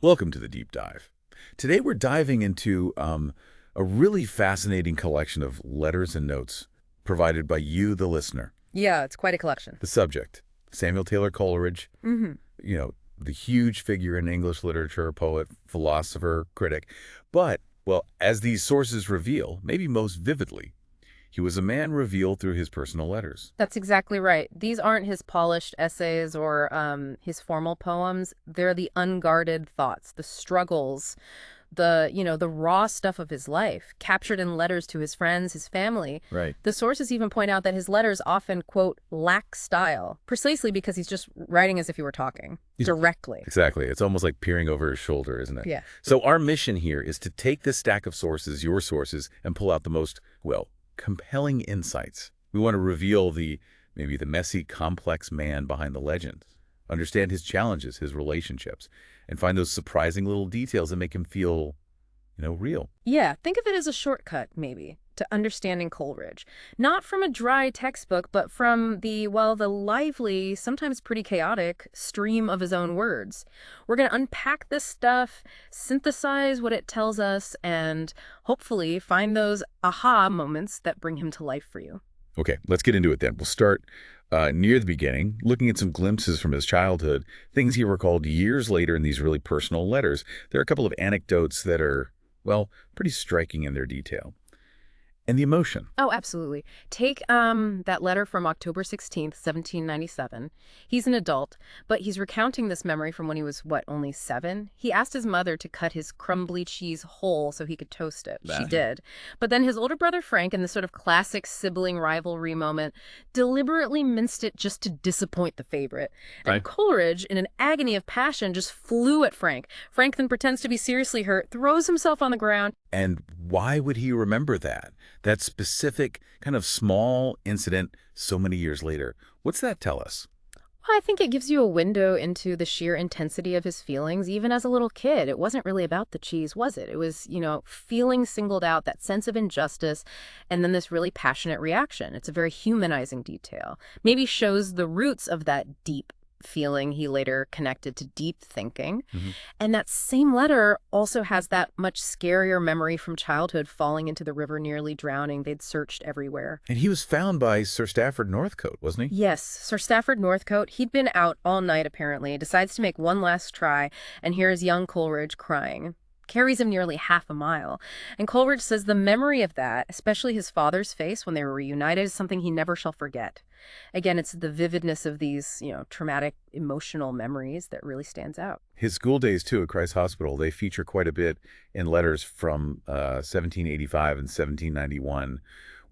Welcome to the Deep Dive. Today we're diving into a really fascinating collection of letters and notes provided by you, the listener. Yeah, it's quite a collection. The subject, Samuel Taylor Coleridge, Hmm. the huge figure in English literature, poet, philosopher, critic. But, well, as these sources reveal, maybe most vividly, he was a man revealed through his personal letters. That's exactly right. These aren't his polished essays or his formal poems. They're the unguarded thoughts, the struggles, the raw stuff of his life, captured in letters to his friends, his family. Right. The sources even point out that his letters often, quote, lack style, precisely because he's just writing as if he were talking directly. Exactly. It's almost like peering over his shoulder, isn't it? Yeah. So our mission here is to take this stack of sources, your sources, and pull out the most, well, compelling insights. We want to reveal maybe the messy, complex man behind the legends, understand his challenges, his relationships, and find those surprising little details that make him feel, real. Yeah, think of it as a shortcut, maybe, to understanding Coleridge. Not from a dry textbook, but from the lively, sometimes pretty chaotic, stream of his own words. We're going to unpack this stuff, synthesize what it tells us, and hopefully find those aha moments that bring him to life for you. Okay, let's get into it then. We'll start near the beginning, looking at some glimpses from his childhood, things he recalled years later in these really personal letters. There are a couple of anecdotes that are, well, pretty striking in their detail. And the emotion. Oh, absolutely. Take that letter from October 16th, 1797. He's an adult, but he's recounting this memory from when he was, only 7? He asked his mother to cut his crumbly cheese whole so he could toast it. She did. But then his older brother Frank, in this sort of classic sibling rivalry moment, deliberately minced it just to disappoint the favorite. And Right. Coleridge, in an agony of passion, just flew at Frank. Frank then pretends to be seriously hurt, throws himself on the ground. And why would he remember that? That specific kind of small incident so many years later. What's that tell us? Well, I think it gives you a window into the sheer intensity of his feelings, even as a little kid. It wasn't really about the cheese, was it? It was, feeling singled out, that sense of injustice, and then this really passionate reaction. It's a very humanizing detail. Maybe shows the roots of that deep feeling he later connected to deep thinking. Mhm. And that same letter also has that much scarier memory from childhood, falling into the river, nearly drowning. They'd searched everywhere. And he was found by Sir Stafford Northcote, wasn't he? Yes, Sir Stafford Northcote. He'd been out all night, apparently, decides to make one last try, and here's young Coleridge crying. Carries him nearly half a mile. And Coleridge says the memory of that, especially his father's face when they were reunited, is something he never shall forget. Again, it's the vividness of these, traumatic, emotional memories that really stands out. His school days, too, at Christ Hospital, they feature quite a bit in letters from 1785 and 1791.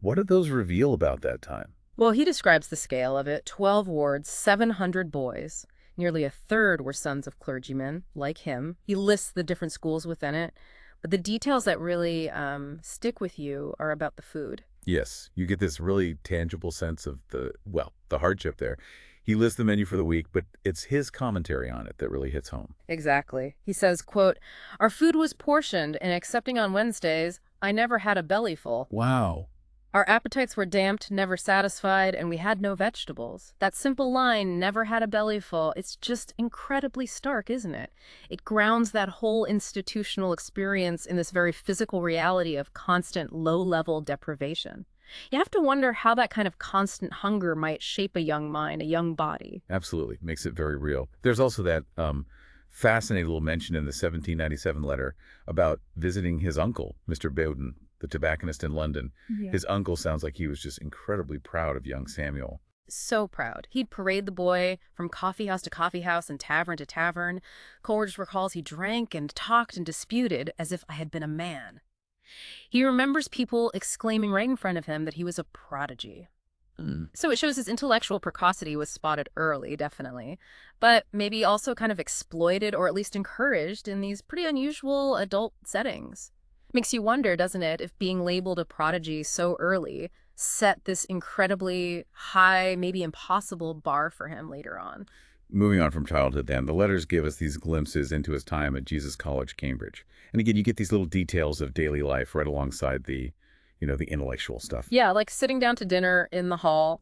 What do those reveal about that time? Well, he describes the scale of it. 12 wards, 700 boys. Nearly a third were sons of clergymen, like him. He lists the different schools within it. But the details that really stick with you are about the food. Yes, you get this really tangible sense of the hardship there. He lists the menu for the week, but it's his commentary on it that really hits home. Exactly. He says, quote, "Our food was portioned, and excepting on Wednesdays, I never had a bellyful. Wow. Our appetites were damped, never satisfied, and we had no vegetables." That simple line, "never had a bellyful," it's just incredibly stark, isn't it? It grounds that whole institutional experience in this very physical reality of constant low-level deprivation. You have to wonder how that kind of constant hunger might shape a young mind, a young body. Absolutely. Makes it very real. There's also that fascinating little mention in the 1797 letter about visiting his uncle, Mr. Bowden, the tobacconist in London. Yeah. His uncle sounds like he was just incredibly proud of young Samuel. So proud. He'd parade the boy from coffeehouse to coffeehouse and tavern to tavern. Coleridge recalls he drank and talked and disputed as if I had been a man. He remembers people exclaiming right in front of him that he was a prodigy. So it shows his intellectual precocity was spotted early, definitely, but maybe also kind of exploited or at least encouraged in these pretty unusual adult settings. Makes you wonder, doesn't it, if being labeled a prodigy so early set this incredibly high, maybe impossible bar for him later on. Moving on from childhood then, the letters give us these glimpses into his time at Jesus College, Cambridge. And again, you get these little details of daily life right alongside the intellectual stuff. Yeah, like sitting down to dinner in the hall,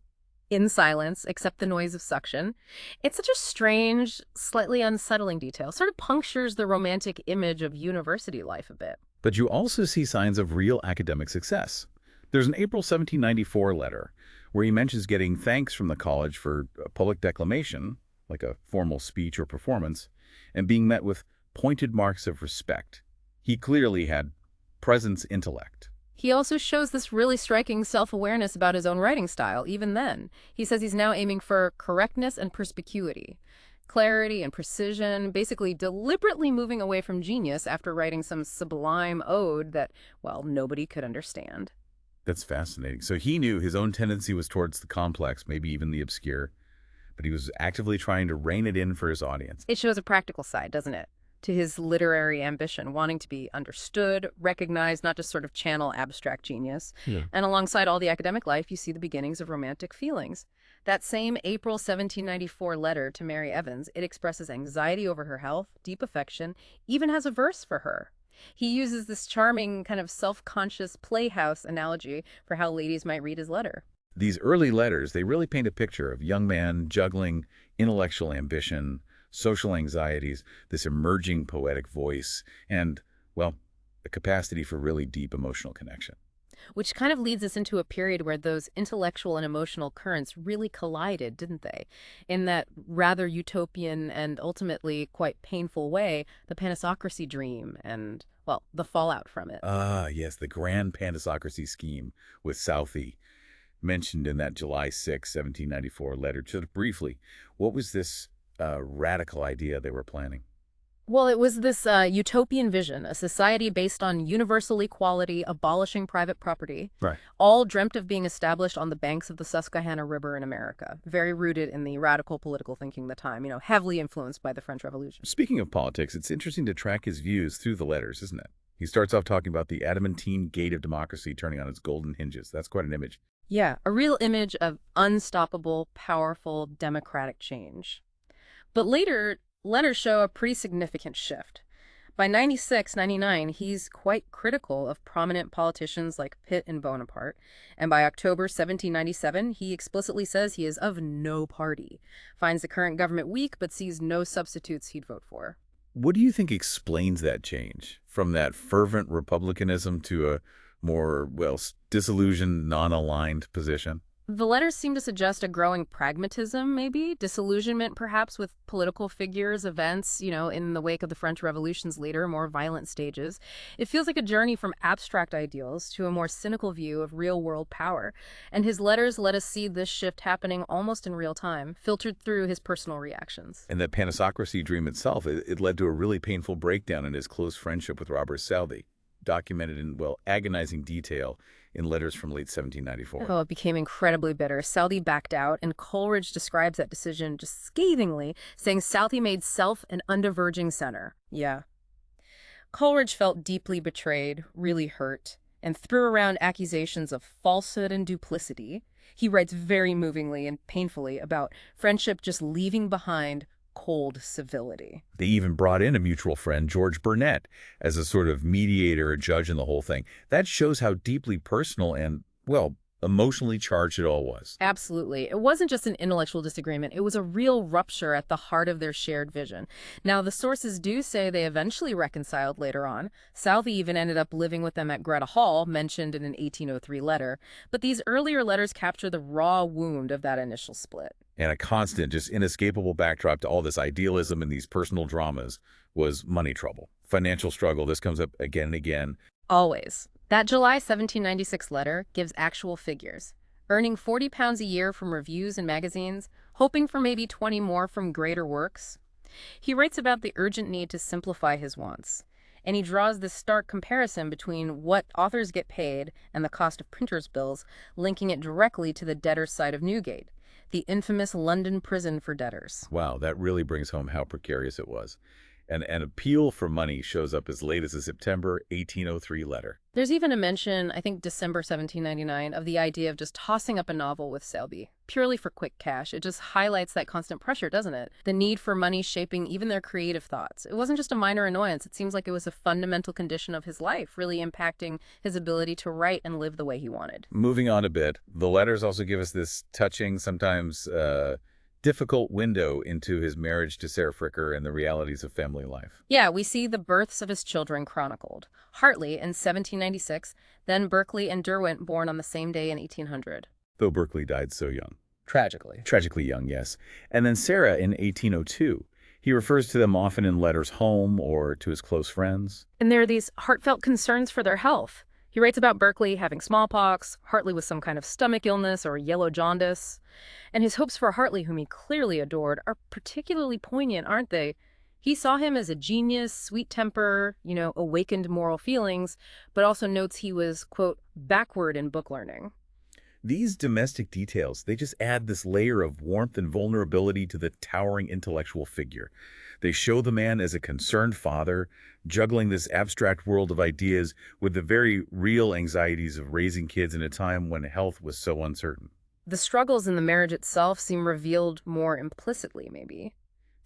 in silence, except the noise of suction. It's such a strange, slightly unsettling detail. Sort of punctures the romantic image of university life a bit. But you also see signs of real academic success. There's an April 1794 letter where he mentions getting thanks from the college for a public declamation, like a formal speech or performance, and being met with pointed marks of respect. He clearly had presence intellect. He also shows this really striking self-awareness about his own writing style, even then. He says he's now aiming for correctness and perspicuity, clarity and precision, basically deliberately moving away from genius after writing some sublime ode that, well, nobody could understand. That's fascinating. So he knew his own tendency was towards the complex, maybe even the obscure, but he was actively trying to rein it in for his audience. It shows a practical side, doesn't it? To his literary ambition, wanting to be understood, recognized, not just sort of channel abstract genius. Yeah. And alongside all the academic life, you see the beginnings of romantic feelings. That same April 1794 letter to Mary Evans, it expresses anxiety over her health, deep affection, even has a verse for her. He uses this charming kind of self-conscious playhouse analogy for how ladies might read his letter. These early letters, they really paint a picture of young man juggling intellectual ambition, social anxieties, this emerging poetic voice, and, well, a capacity for really deep emotional connection. Which kind of leads us into a period where those intellectual and emotional currents really collided, didn't they? In that rather utopian and ultimately quite painful way, the Panisocracy dream and, well, the fallout from it. Ah, yes, the grand Panisocracy scheme with Southey, mentioned in that July 6, 1794 letter. Just briefly, what was this radical idea they were planning? Well, it was this utopian vision, a society based on universal equality, abolishing private property, Right. all dreamt of being established on the banks of the Susquehanna River in America, very rooted in the radical political thinking of the time, heavily influenced by the French Revolution. Speaking of politics, it's interesting to track his views through the letters, isn't it? He starts off talking about the adamantine gate of democracy turning on its golden hinges. That's quite an image. Yeah, a real image of unstoppable, powerful, democratic change. But later, letters show a pretty significant shift. By 96, 99, he's quite critical of prominent politicians like Pitt and Bonaparte. And by October 1797, he explicitly says he is of no party, finds the current government weak, but sees no substitutes he'd vote for. What do you think explains that change from that fervent republicanism to a more, well, disillusioned, non-aligned position? The letters seem to suggest a growing pragmatism, maybe, disillusionment perhaps with political figures, events, in the wake of the French Revolution's later, more violent stages. It feels like a journey from abstract ideals to a more cynical view of real-world power. And his letters let us see this shift happening almost in real time, filtered through his personal reactions. And that Panisocracy dream itself, it led to a really painful breakdown in his close friendship with Robert Southey, documented in, well, agonizing detail in letters from late 1794. Oh, it became incredibly bitter. Southey backed out, and Coleridge describes that decision just scathingly, saying Southey made self an undiverging center. Yeah. Coleridge felt deeply betrayed, really hurt, and threw around accusations of falsehood and duplicity. He writes very movingly and painfully about friendship just leaving behind cold civility. They even brought in a mutual friend, George Burnett, as a sort of mediator, a judge in the whole thing. That shows how deeply personal and, well, emotionally charged it all was. Absolutely. It wasn't just an intellectual disagreement. It was a real rupture at the heart of their shared vision. Now, the sources do say they eventually reconciled later on. Southey even ended up living with them at Greta Hall, mentioned in an 1803 letter. But these earlier letters capture the raw wound of that initial split. And a constant, just inescapable backdrop to all this idealism and these personal dramas was money trouble, financial struggle. This comes up again and again. Always. That July 1796 letter gives actual figures. Earning £40 a year from reviews and magazines, hoping for maybe 20 more from greater works. He writes about the urgent need to simplify his wants. And he draws this stark comparison between what authors get paid and the cost of printers' bills, linking it directly to the debtor's side of Newgate, the infamous London prison for debtors. Wow, that really brings home how precarious it was. An appeal for money shows up as late as a September 1803 letter. There's even a mention, I think December 1799, of the idea of just tossing up a novel with Selby, purely for quick cash. It just highlights that constant pressure, doesn't it? The need for money shaping even their creative thoughts. It wasn't just a minor annoyance. It seems like it was a fundamental condition of his life, really impacting his ability to write and live the way he wanted. Moving on a bit, the letters also give us this touching, sometimes difficult window into his marriage to Sarah Fricker and the realities of family life. Yeah, we see the births of his children chronicled. Hartley in 1796, then Berkeley and Derwent born on the same day in 1800. Though Berkeley died so young. Tragically. Tragically young, yes. And then Sarah in 1802. He refers to them often in letters home or to his close friends. And there are these heartfelt concerns for their health. He writes about Berkeley having smallpox, Hartley with some kind of stomach illness or yellow jaundice. And his hopes for Hartley, whom he clearly adored, are particularly poignant, aren't they? He saw him as a genius, sweet temper, awakened moral feelings, but also notes he was, quote, backward in book learning. These domestic details, they just add this layer of warmth and vulnerability to the towering intellectual figure. They show the man as a concerned father, juggling this abstract world of ideas with the very real anxieties of raising kids in a time when health was so uncertain. The struggles in the marriage itself seem revealed more implicitly, maybe.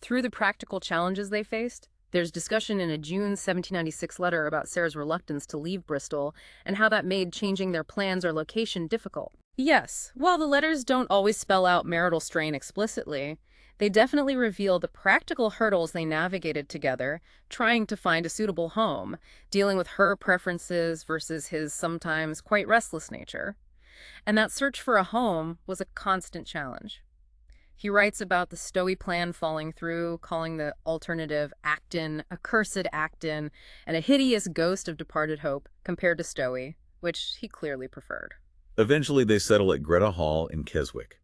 Through the practical challenges they faced, there's discussion in a June 1796 letter about Sarah's reluctance to leave Bristol and how that made changing their plans or location difficult. Yes, while the letters don't always spell out marital strain explicitly, they definitely reveal the practical hurdles they navigated together, trying to find a suitable home, dealing with her preferences versus his sometimes quite restless nature. And that search for a home was a constant challenge. He writes about the Stowey plan falling through, calling the alternative Acton, accursed Acton, and a hideous ghost of departed hope compared to Stowey, which he clearly preferred. Eventually, they settle at Greta Hall in Keswick.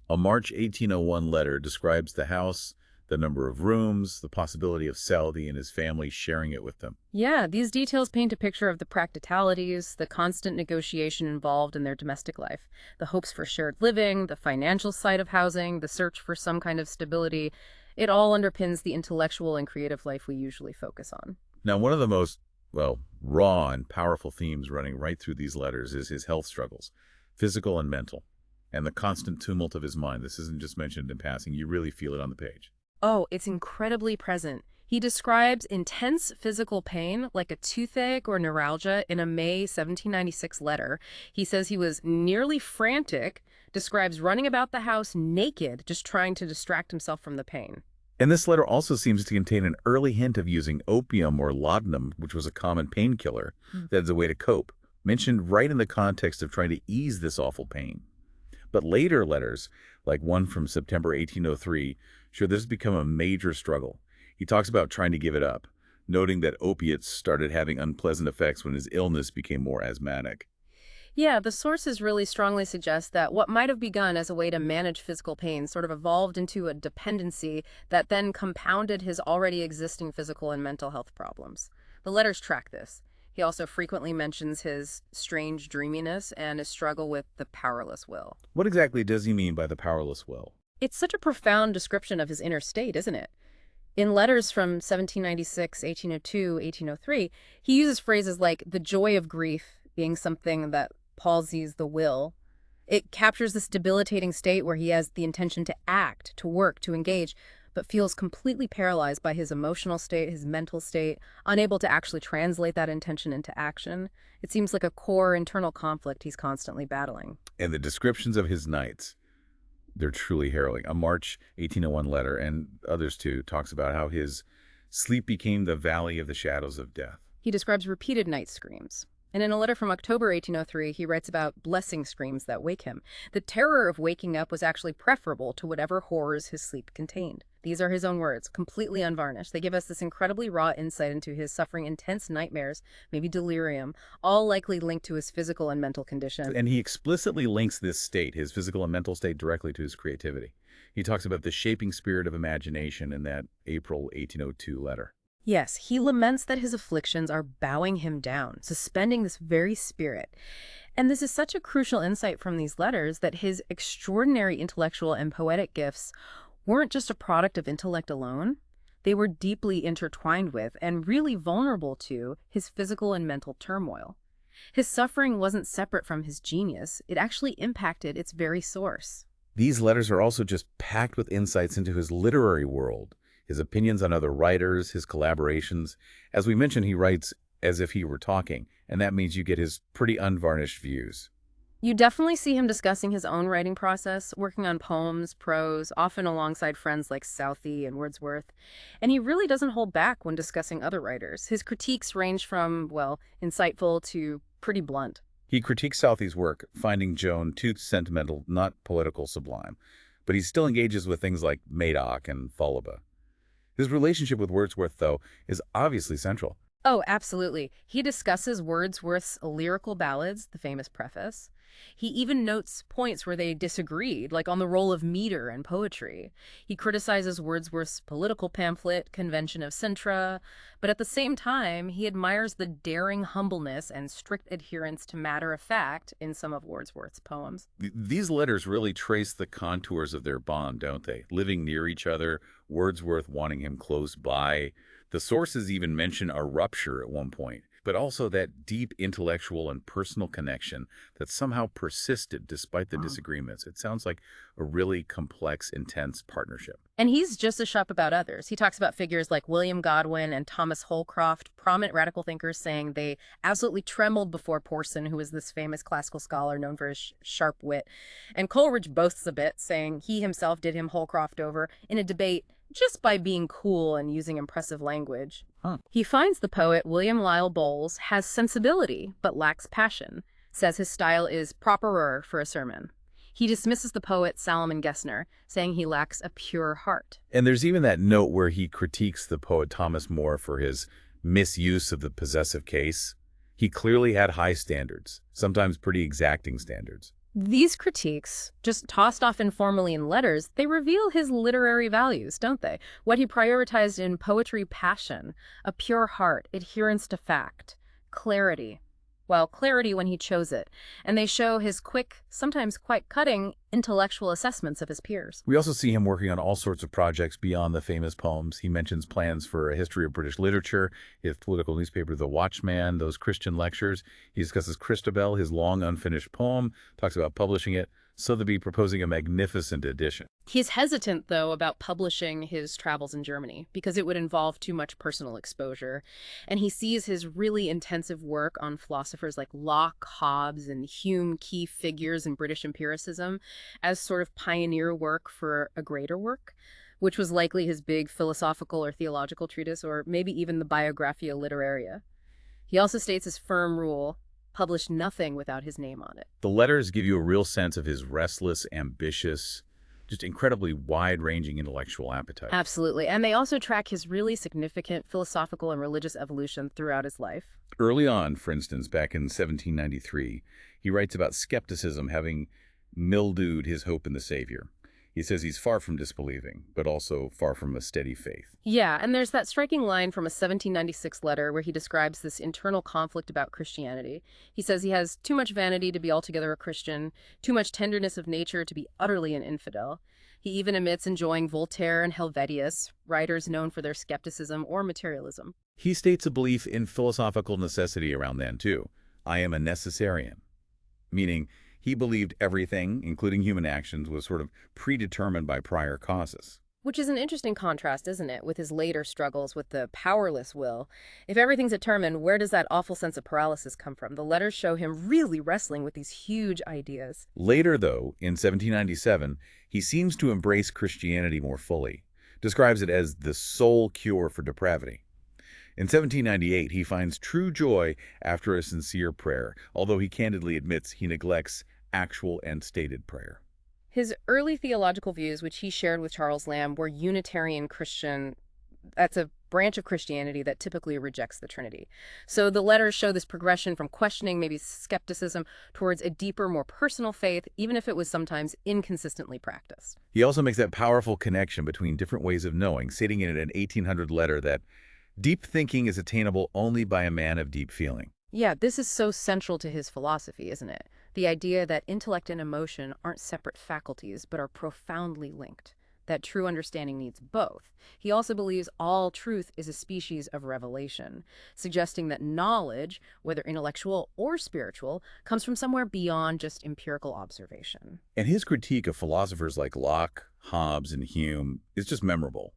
A March 1801 letter describes the house, the number of rooms, the possibility of Southey and his family sharing it with them. Yeah, these details paint a picture of the practicalities, the constant negotiation involved in their domestic life, the hopes for shared living, the financial side of housing, the search for some kind of stability. It all underpins the intellectual and creative life we usually focus on. Now, one of the most, raw and powerful themes running right through these letters is his health struggles, physical and mental, and the constant tumult of his mind. This isn't just mentioned in passing. You really feel it on the page. Oh, it's incredibly present. He describes intense physical pain, like a toothache or neuralgia, in a May 1796 letter. He says he was nearly frantic, describes running about the house naked, just trying to distract himself from the pain. And this letter also seems to contain an early hint of using opium or laudanum, which was a common painkiller, as a way to cope, mentioned right in the context of trying to ease this awful pain. But later letters, like one from September 1803, show this has become a major struggle. He talks about trying to give it up, noting that opiates started having unpleasant effects when his illness became more asthmatic. Yeah, the sources really strongly suggest that what might have begun as a way to manage physical pain sort of evolved into a dependency that then compounded his already existing physical and mental health problems. The letters track this. He also frequently mentions his strange dreaminess and his struggle with the powerless will. What exactly does he mean by the powerless will? It's such a profound description of his inner state, isn't it? In letters from 1796, 1802, 1803, he uses phrases like the joy of grief being something that palsies the will. It captures this debilitating state where he has the intention to act, to work, to engage, but feels completely paralyzed by his emotional state, his mental state, unable to actually translate that intention into action. It seems like a core internal conflict he's constantly battling. And the descriptions of his nights, they're truly harrowing. A March 1801 letter, and others too, talks about how his sleep became the valley of the shadows of death. He describes repeated night screams. And in a letter from October 1803, he writes about blessing screams that wake him. The terror of waking up was actually preferable to whatever horrors his sleep contained. These are his own words, completely unvarnished. They give us this incredibly raw insight into his suffering intense nightmares, maybe delirium, all likely linked to his physical and mental condition. And he explicitly links this state, his physical and mental state, directly to his creativity. He talks about the shaping spirit of imagination in that April 1802 letter. Yes, he laments that his afflictions are bowing him down, suspending this very spirit. And this is such a crucial insight from these letters that his extraordinary intellectual and poetic gifts weren't just a product of intellect alone. They were deeply intertwined with and really vulnerable to his physical and mental turmoil. His suffering wasn't separate from his genius. It actually impacted its very source. These letters are also just packed with insights into his literary world, his opinions on other writers, his collaborations. As we mentioned, he writes as if he were talking, and that means you get his pretty unvarnished views. You definitely see him discussing his own writing process, working on poems, prose, often alongside friends like Southey and Wordsworth. And he really doesn't hold back when discussing other writers. His critiques range from, well, insightful to pretty blunt. He critiques Southey's work, finding Joan too sentimental, not political sublime, but he still engages with things like Madoc and Thalaba. His relationship with Wordsworth, though, is obviously central. Oh, absolutely. He discusses Wordsworth's lyrical ballads, the famous preface. He even notes points where they disagreed, like on the role of meter in poetry. He criticizes Wordsworth's political pamphlet, Convention of Cintra, but at the same time, he admires the daring humbleness and strict adherence to matter of fact in some of Wordsworth's poems. These letters really trace the contours of their bond, don't they? Living near each other, Wordsworth wanting him close by. The sources even mention a rupture at one point, but also that deep intellectual and personal connection that somehow persisted despite the disagreements. It sounds like a really complex, intense partnership. And he's just as sharp about others. He talks about figures like William Godwin and Thomas Holcroft, prominent radical thinkers, saying they absolutely trembled before Porson, who was this famous classical scholar known for his sharp wit. And Coleridge boasts a bit, saying he himself did him Holcroft over in a debate just by being cool and using impressive language. He finds the poet William Lyle Bowles has sensibility but lacks passion, says his style is properer for a sermon. He dismisses the poet Salomon Gessner, saying he lacks a pure heart. And there's even that note where he critiques the poet Thomas Moore for his misuse of the possessive case. He clearly had high standards, sometimes pretty exacting standards. These critiques, just tossed off informally in letters, they reveal his literary values, don't they? What he prioritized in poetry: passion, a pure heart, adherence to fact, clarity. Well, clarity when he chose it. And they show his quick, sometimes quite cutting, intellectual assessments of his peers. We also see him working on all sorts of projects beyond the famous poems. He mentions plans for a history of British literature, his political newspaper, The Watchman, those Christian lectures. He discusses Christabel, his long unfinished poem, talks about publishing it. Sotheby proposing a magnificent edition. He's hesitant, though, about publishing his travels in Germany because it would involve too much personal exposure. And he sees his really intensive work on philosophers like Locke, Hobbes, and Hume, key figures in British empiricism, as sort of pioneer work for a greater work, which was likely his big philosophical or theological treatise, or maybe even the Biographia Literaria. He also states his firm rule: publish nothing without his name on it. The letters give you a real sense of his restless, ambitious, just incredibly wide-ranging intellectual appetite. Absolutely. And they also track his really significant philosophical and religious evolution throughout his life. Early on, for instance, back in 1793, he writes about skepticism having mildewed his hope in the Savior. He says he's far from disbelieving, but also far from a steady faith. Yeah, and there's that striking line from a 1796 letter where he describes this internal conflict about Christianity. He says he has too much vanity to be altogether a Christian, too much tenderness of nature to be utterly an infidel. He even admits enjoying Voltaire and Helvetius, writers known for their skepticism or materialism. He states a belief in philosophical necessity around then, too. I am a necessarian, meaning he believed everything, including human actions, was sort of predetermined by prior causes. Which is an interesting contrast, isn't it, with his later struggles with the powerless will. If everything's determined, where does that awful sense of paralysis come from? The letters show him really wrestling with these huge ideas. Later, though, in 1797, he seems to embrace Christianity more fully, describes it as the sole cure for depravity. In 1798, he finds true joy after a sincere prayer, although he candidly admits he neglects actual and stated prayer. His early theological views, which he shared with Charles Lamb, were Unitarian Christian. That's a branch of Christianity that typically rejects the Trinity. So the letters show this progression from questioning, maybe skepticism, towards a deeper, more personal faith, even if it was sometimes inconsistently practiced. He also makes that powerful connection between different ways of knowing, stating in an 1800 letter that deep thinking is attainable only by a man of deep feeling. Yeah, this is so central to his philosophy, isn't it? The idea that intellect and emotion aren't separate faculties, but are profoundly linked. that true understanding needs both. He also believes all truth is a species of revelation, suggesting that knowledge, whether intellectual or spiritual, comes from somewhere beyond just empirical observation. And his critique of philosophers like Locke, Hobbes, and Hume is just memorable,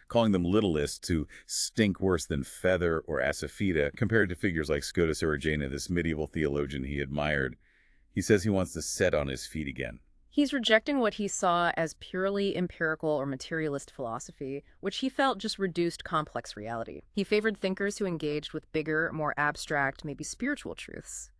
calling them littlest who stink worse than feather or asafoetida compared to figures like Scotus Erigena, this medieval theologian he admired. He says he wants to set on his feet again. He's rejecting what he saw as purely empirical or materialist philosophy, which he felt just reduced complex reality. He favored thinkers who engaged with bigger, more abstract, maybe spiritual truths.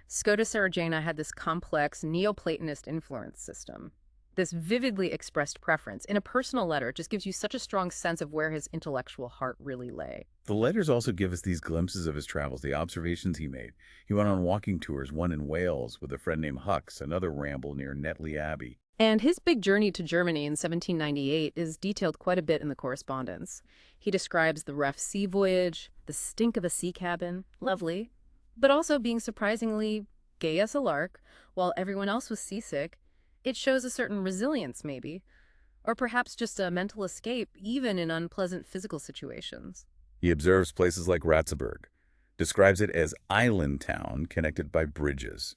Scotus Erigena had this complex Neoplatonist influence system. This vividly expressed preference in a personal letter just gives you such a strong sense of where his intellectual heart really lay. The letters also give us these glimpses of his travels, the observations he made. He went on walking tours, one in Wales with a friend named Hux, another ramble near Netley Abbey. And his big journey to Germany in 1798 is detailed quite a bit in the correspondence. He describes the rough sea voyage, the stink of a sea cabin, lovely, but also being surprisingly gay as a lark, while everyone else was seasick. It shows a certain resilience, maybe, or perhaps just a mental escape, even in unpleasant physical situations. He observes places like Ratzeburg, describes it as island town connected by bridges.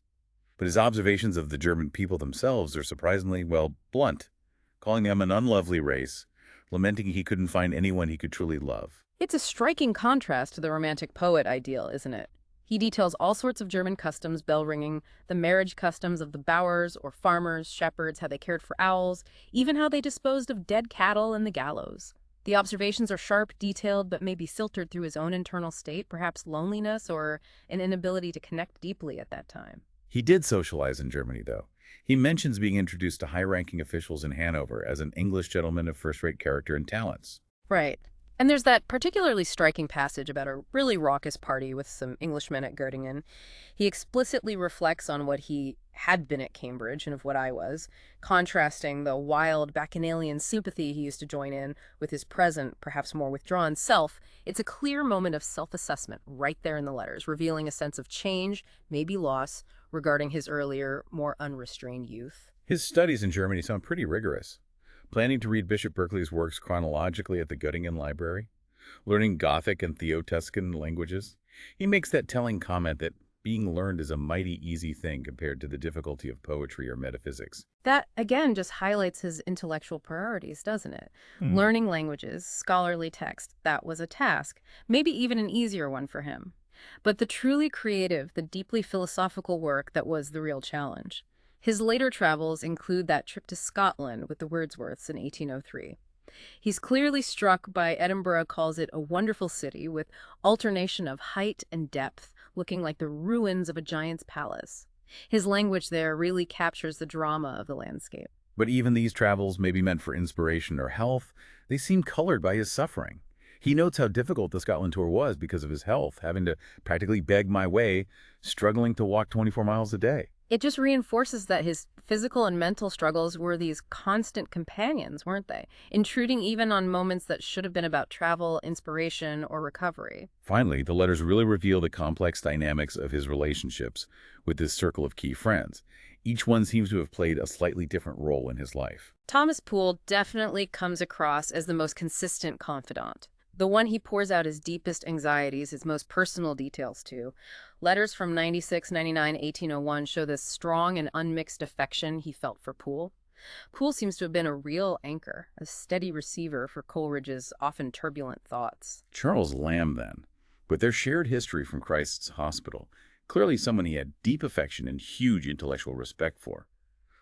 But his observations of the German people themselves are surprisingly, well, blunt, calling them an unlovely race, lamenting he couldn't find anyone he could truly love. It's a striking contrast to the romantic poet ideal, isn't it? He details all sorts of German customs, bell ringing, the marriage customs of the Bauers or farmers, shepherds, how they cared for owls, even how they disposed of dead cattle and the gallows. The observations are sharp, detailed, but maybe filtered through his own internal state, perhaps loneliness or an inability to connect deeply at that time. He did socialize in Germany, though. He mentions being introduced to high-ranking officials in Hanover as an English gentleman of first-rate character and talents. Right. And there's that particularly striking passage about a really raucous party with some Englishmen at Göttingen. He explicitly reflects on what he had been at Cambridge and of what I was, contrasting the wild bacchanalian sympathy he used to join in with his present, perhaps more withdrawn self. It's a clear moment of self-assessment right there in the letters, revealing a sense of change, maybe loss, regarding his earlier, more unrestrained youth. His studies in Germany sound pretty rigorous. Planning to read Bishop Berkeley's works chronologically at the Göttingen Library, learning Gothic and Theo-Tuscan languages. He makes that telling comment that being learned is a mighty easy thing compared to the difficulty of poetry or metaphysics. That, again, just highlights his intellectual priorities, doesn't it? Learning languages, scholarly text, that was a task, maybe even an easier one for him. But the truly creative, the deeply philosophical work that was the real challenge. His later travels include that trip to Scotland with the Wordsworths in 1803. He's clearly struck by Edinburgh, calls it a wonderful city with alternation of height and depth, looking like the ruins of a giant's palace. His language there really captures the drama of the landscape. But even these travels may be meant for inspiration or health. They seem colored by his suffering. He notes how difficult the Scotland tour was because of his health, having to practically beg my way, struggling to walk 24 miles a day. It just reinforces that his physical and mental struggles were these constant companions, weren't they? Intruding even on moments that should have been about travel, inspiration, or recovery. Finally, the letters really reveal the complex dynamics of his relationships with this circle of key friends. Each one seems to have played a slightly different role in his life. Thomas Poole definitely comes across as the most consistent confidant. The one he pours out his deepest anxieties, his most personal details to. Letters from 96, 99, 1801 show this strong and unmixed affection he felt for Poole. Poole seems to have been a real anchor, a steady receiver for Coleridge's often turbulent thoughts. Charles Lamb, then, with their shared history from Christ's Hospital, clearly someone he had deep affection and huge intellectual respect for.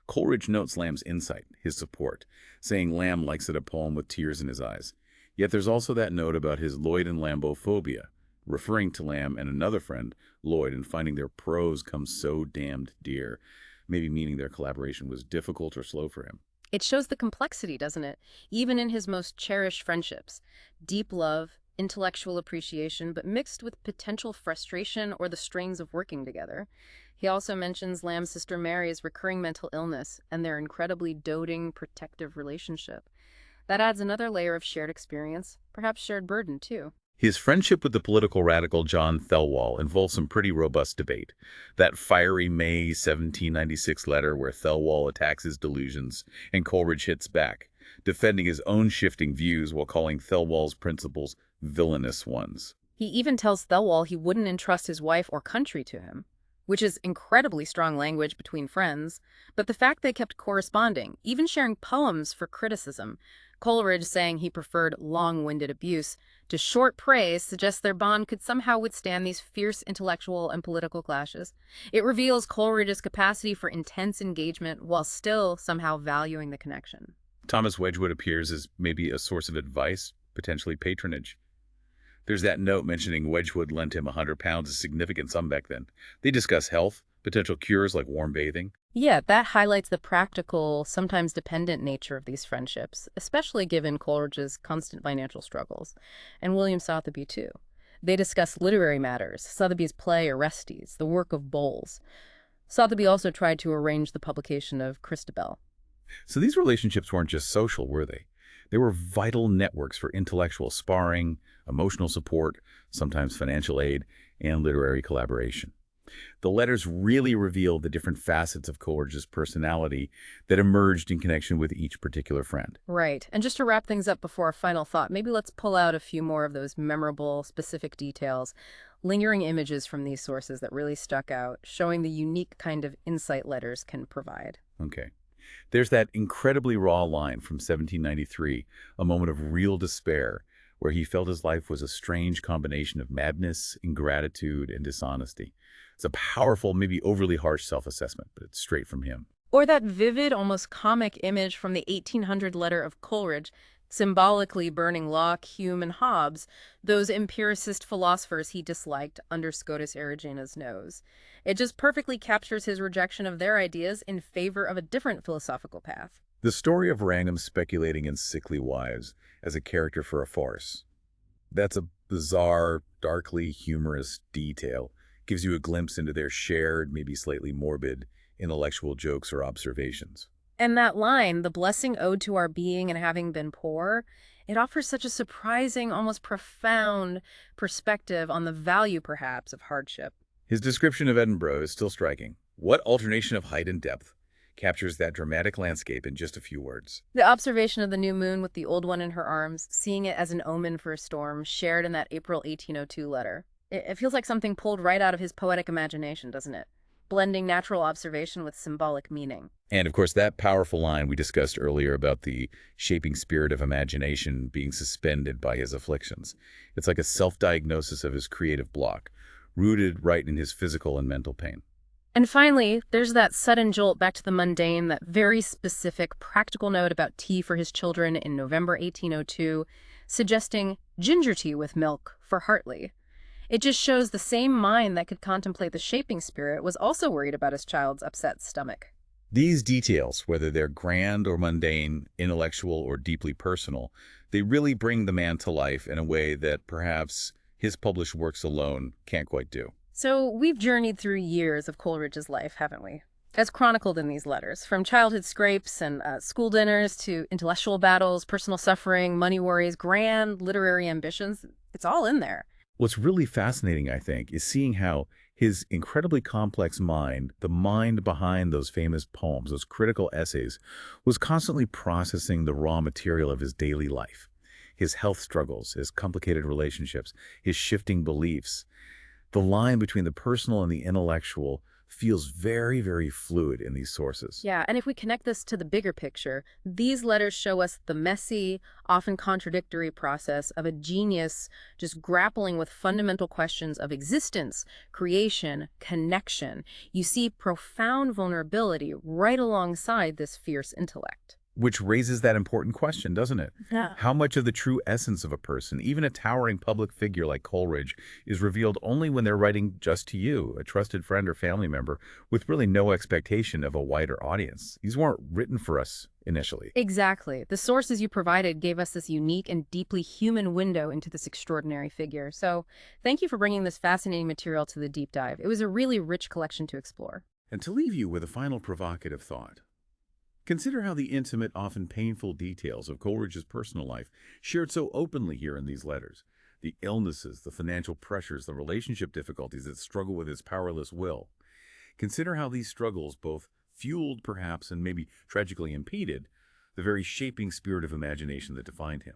Coleridge notes Lamb's insight, his support, saying Lamb likes it a poem with tears in his eyes. Yet there's also that note about his Lloyd and Lambo phobia, referring to Lamb and another friend, Lloyd, and finding their prose come so damned dear, maybe meaning their collaboration was difficult or slow for him. It shows the complexity, doesn't it? Even in his most cherished friendships. Deep love, intellectual appreciation, but mixed with potential frustration or the strains of working together. He also mentions Lamb's sister Mary's recurring mental illness and their incredibly doting, protective relationship. That adds another layer of shared experience, perhaps shared burden, too. His friendship with the political radical John Thelwall involves some pretty robust debate. That fiery May 1796 letter where Thelwall attacks his delusions and Coleridge hits back, defending his own shifting views while calling Thelwall's principles villainous ones. He even tells Thelwall he wouldn't entrust his wife or country to him, which is incredibly strong language between friends, but the fact they kept corresponding, even sharing poems for criticism, Coleridge saying he preferred long-winded abuse to short praise, suggests their bond could somehow withstand these fierce intellectual and political clashes. It reveals Coleridge's capacity for intense engagement while still somehow valuing the connection. Thomas Wedgwood appears as maybe a source of advice, potentially patronage. There's that note mentioning Wedgwood lent him £100, a significant sum back then. They discuss health, potential cures like warm bathing. Yeah, that highlights the practical, sometimes dependent nature of these friendships, especially given Coleridge's constant financial struggles, and William Southey too. They discuss literary matters, Sotheby's play Orestes, the work of Bowles. Southey also tried to arrange the publication of Christabel. So these relationships weren't just social, were they? They were vital networks for intellectual sparring, emotional support, sometimes financial aid, and literary collaboration. The letters really reveal the different facets of Coleridge's personality that emerged in connection with each particular friend. Right. And just to wrap things up before our final thought, maybe let's pull out a few more of those memorable, specific details, lingering images from these sources that really stuck out, showing the unique kind of insight letters can provide. Okay. There's that incredibly raw line from 1793, a moment of real despair, where he felt his life was a strange combination of madness, ingratitude, and dishonesty. It's a powerful, maybe overly harsh self-assessment, but it's straight from him. Or that vivid, almost comic image from the 1800 letter of Coleridge, symbolically burning Locke, Hume, and Hobbes, those empiricist philosophers he disliked under Scotus Erigena's nose. It just perfectly captures his rejection of their ideas in favor of a different philosophical path. The story of Wrangham speculating in sickly wives as a character for a farce. That's a bizarre, darkly humorous detail. Gives you a glimpse into their shared, maybe slightly morbid, intellectual jokes or observations. And that line, the blessing owed to our being and having been poor, it offers such a surprising, almost profound perspective on the value, perhaps, of hardship. His description of Edinburgh is still striking. What alternation of height and depth captures that dramatic landscape in just a few words? The observation of the new moon with the old one in her arms, seeing it as an omen for a storm, shared in that April 1802 letter. It feels like something pulled right out of his poetic imagination, doesn't it? Blending natural observation with symbolic meaning. And of course, that powerful line we discussed earlier about the shaping spirit of imagination being suspended by his afflictions. It's like a self-diagnosis of his creative block, rooted right in his physical and mental pain. And finally, there's that sudden jolt back to the mundane, that very specific practical note about tea for his children in November 1802, suggesting ginger tea with milk for Hartley. It just shows the same mind that could contemplate the shaping spirit was also worried about his child's upset stomach. These details, whether they're grand or mundane, intellectual or deeply personal, they really bring the man to life in a way that perhaps his published works alone can't quite do. So we've journeyed through years of Coleridge's life, haven't we? As chronicled in these letters, from childhood scrapes and school dinners to intellectual battles, personal suffering, money worries, grand literary ambitions, it's all in there. What's really fascinating, I think, is seeing how his incredibly complex mind, the mind behind those famous poems, those critical essays, was constantly processing the raw material of his daily life. His health struggles, his complicated relationships, his shifting beliefs. The line between the personal and the intellectual feels very, very fluid in these sources. Yeah, and if we connect this to the bigger picture, these letters show us the messy, often contradictory process of a genius just grappling with fundamental questions of existence, creation, connection. You see profound vulnerability right alongside this fierce intellect. Which raises that important question, doesn't it? Yeah. How much of the true essence of a person, even a towering public figure like Coleridge, is revealed only when they're writing just to you, a trusted friend or family member, with really no expectation of a wider audience? These weren't written for us initially. Exactly. The sources you provided gave us this unique and deeply human window into this extraordinary figure. So thank you for bringing this fascinating material to the deep dive. It was a really rich collection to explore. And to leave you with a final provocative thought. Consider how the intimate, often painful details of Coleridge's personal life, shared so openly here in these letters, the illnesses, the financial pressures, the relationship difficulties that struggle with his powerless will. Consider how these struggles, both fueled perhaps and maybe tragically impeded, the very shaping spirit of imagination that defined him.